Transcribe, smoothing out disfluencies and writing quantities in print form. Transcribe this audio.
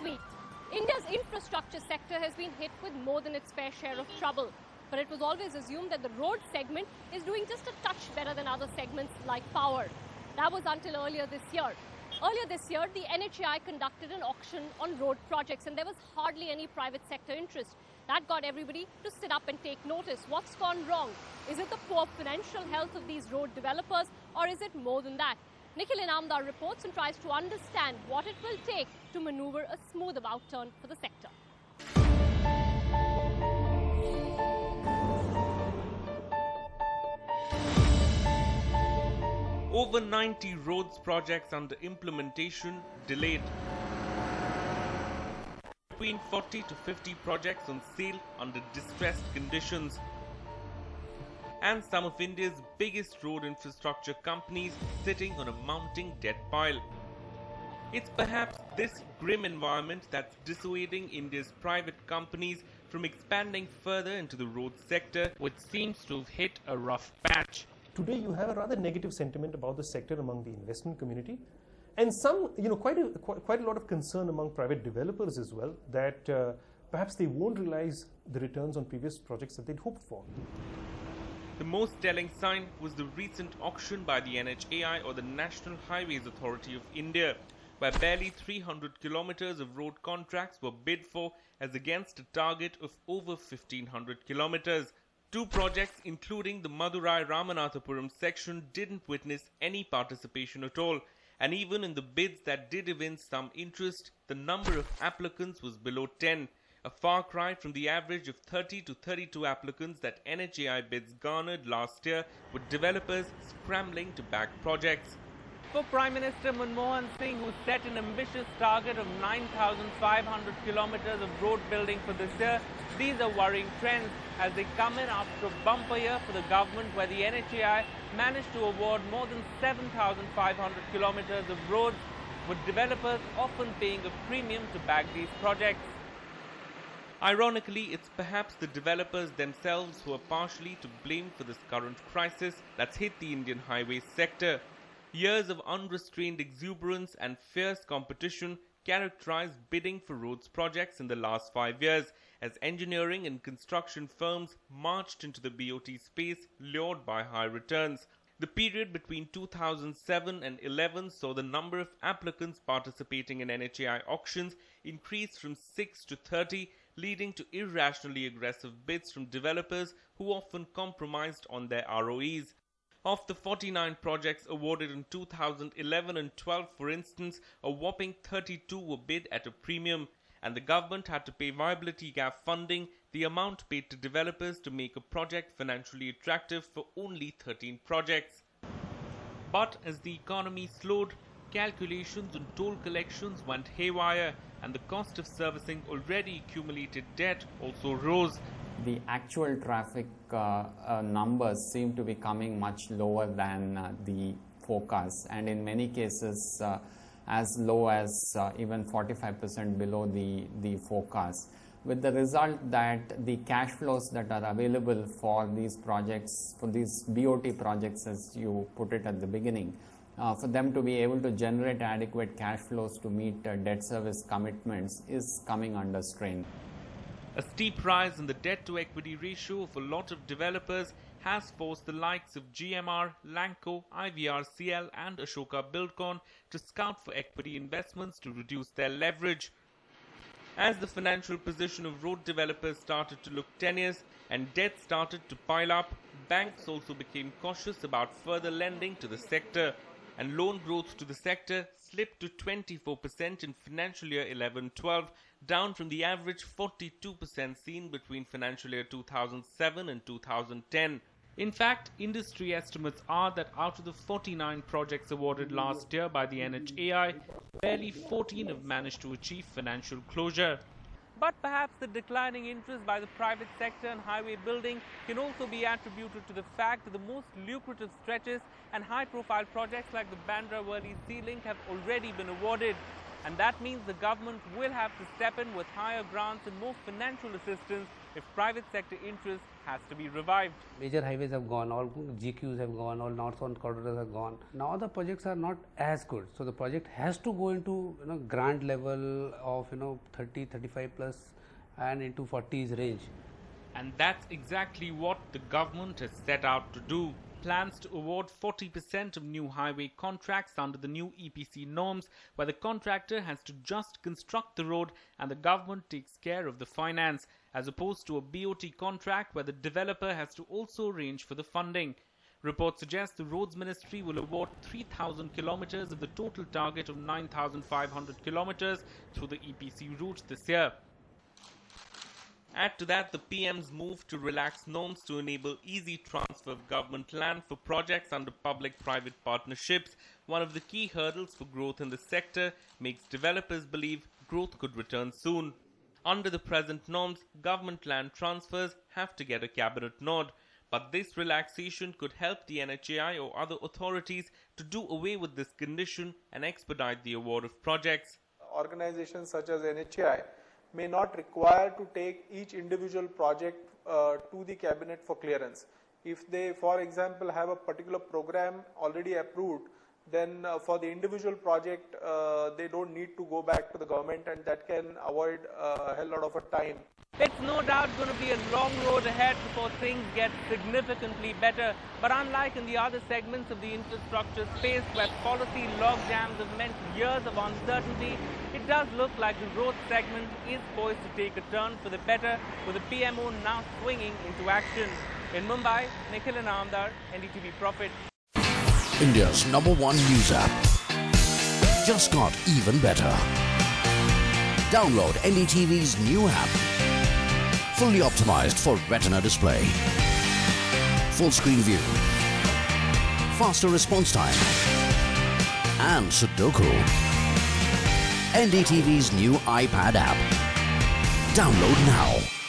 week. India's infrastructure sector has been hit with more than its fair share of trouble. But it was always assumed that the road segment is doing just a touch better than other segments like power. That was until earlier this year. Earlier this year, the NHAI conducted an auction on road projects and there was hardly any private sector interest. That got everybody to sit up and take notice. What's gone wrong? Is it the poor financial health of these road developers, or is it more than that? Nikhil Inamdar reports and tries to understand what it will take to maneuver a smooth about turn for the sector. Over 90 roads projects under implementation delayed. Between 40 to 50 projects on sale under distressed conditions. And some of India's biggest road infrastructure companies sitting on a mounting debt pile. It's perhaps this grim environment that's dissuading India's private companies from expanding further into the road sector, which seems to have hit a rough patch. Today you have a rather negative sentiment about the sector among the investment community, and some, quite a lot of concern among private developers as well, that perhaps they won't realize the returns on previous projects that they'd hoped for. The most telling sign was the recent auction by the NHAI, or the National Highways Authority of India, where barely 300 kilometers of road contracts were bid for as against a target of over 1500 kilometers. Two projects, including the Madurai-Ramanathapuram section, didn't witness any participation at all. And even in the bids that did evince some interest, the number of applicants was below 10. A far cry from the average of 30 to 32 applicants that NHAI bids garnered last year, with developers scrambling to back projects. For Prime Minister Manmohan Singh, who set an ambitious target of 9,500 kilometers of road building for this year, these are worrying trends as they come in after a bumper year for the government, where the NHAI managed to award more than 7,500 kilometers of roads, with developers often paying a premium to back these projects. Ironically, it's perhaps the developers themselves who are partially to blame for this current crisis that's hit the Indian highway sector. Years of unrestrained exuberance and fierce competition characterized bidding for roads projects in the last 5 years, as engineering and construction firms marched into the BOT space lured by high returns. The period between 2007 and 11 saw the number of applicants participating in NHAI auctions increase from 6 to 30, leading to irrationally aggressive bids from developers who often compromised on their ROEs. Of the 49 projects awarded in 2011 and 12, for instance, a whopping 32 were bid at a premium, and the government had to pay viability gap funding, the amount paid to developers to make a project financially attractive, for only 13 projects. But as the economy slowed, calculations on toll collections went haywire, and the cost of servicing already accumulated debt also rose. The actual traffic numbers seem to be coming much lower than the forecast, and in many cases as low as even 45% below the forecast, with the result that the cash flows that are available for these projects, for these BOT projects as you put it at the beginning, for them to be able to generate adequate cash flows to meet debt service commitments is coming under strain. A steep rise in the debt-to-equity ratio of a lot of developers has forced the likes of GMR, Lanco, IVRCL and Ashoka Buildcon to scout for equity investments to reduce their leverage. As the financial position of road developers started to look tenuous and debt started to pile up, banks also became cautious about further lending to the sector, and loan growth to the sector slipped to 24% in financial year 11-12, down from the average 42% seen between financial year 2007 and 2010. In fact, industry estimates are that out of the 49 projects awarded last year by the NHAI, barely 14 have managed to achieve financial closure. But perhaps the declining interest by the private sector in highway building can also be attributed to the fact that the most lucrative stretches and high-profile projects like the Bandra-Worli Sea Link have already been awarded. And that means the government will have to step in with higher grants and more financial assistance if private sector interest has to be revived. Major highways have gone, all GQs have gone, all north-south corridors have gone. Now the projects are not as good. So the project has to go into grant level of 30, 35 plus and into 40s range. And that's exactly what the government has set out to do. Plans to award 40% of new highway contracts under the new EPC norms, where the contractor has to just construct the road and the government takes care of the finance, as opposed to a BOT contract where the developer has to also arrange for the funding. Reports suggest the Roads Ministry will award 3,000 kilometers of the total target of 9,500 kilometers through the EPC route this year. Add to that the PM's move to relax norms to enable easy transfer of government land for projects under public-private partnerships. One of the key hurdles for growth in the sector makes developers believe growth could return soon. Under the present norms, government land transfers have to get a cabinet nod. But this relaxation could help the NHAI or other authorities to do away with this condition and expedite the award of projects. Organizations such as NHAI may not require to take each individual project to the cabinet for clearance. If they, for example, have a particular program already approved, then for the individual project, they don't need to go back to the government, and that can avoid a hell lot of a time. It's no doubt going to be a long road ahead before things get significantly better. But unlike in the other segments of the infrastructure space where policy logjams have meant years of uncertainty, it does look like the road segment is poised to take a turn for the better, with the PMO now swinging into action. In Mumbai, Nikhil Anandar, NDTV Profit. India's #1 news app just got even better. Download NDTV's new app. Fully optimized for retina display, full screen view, faster response time, and Sudoku. NDTV's new iPad app. Download now.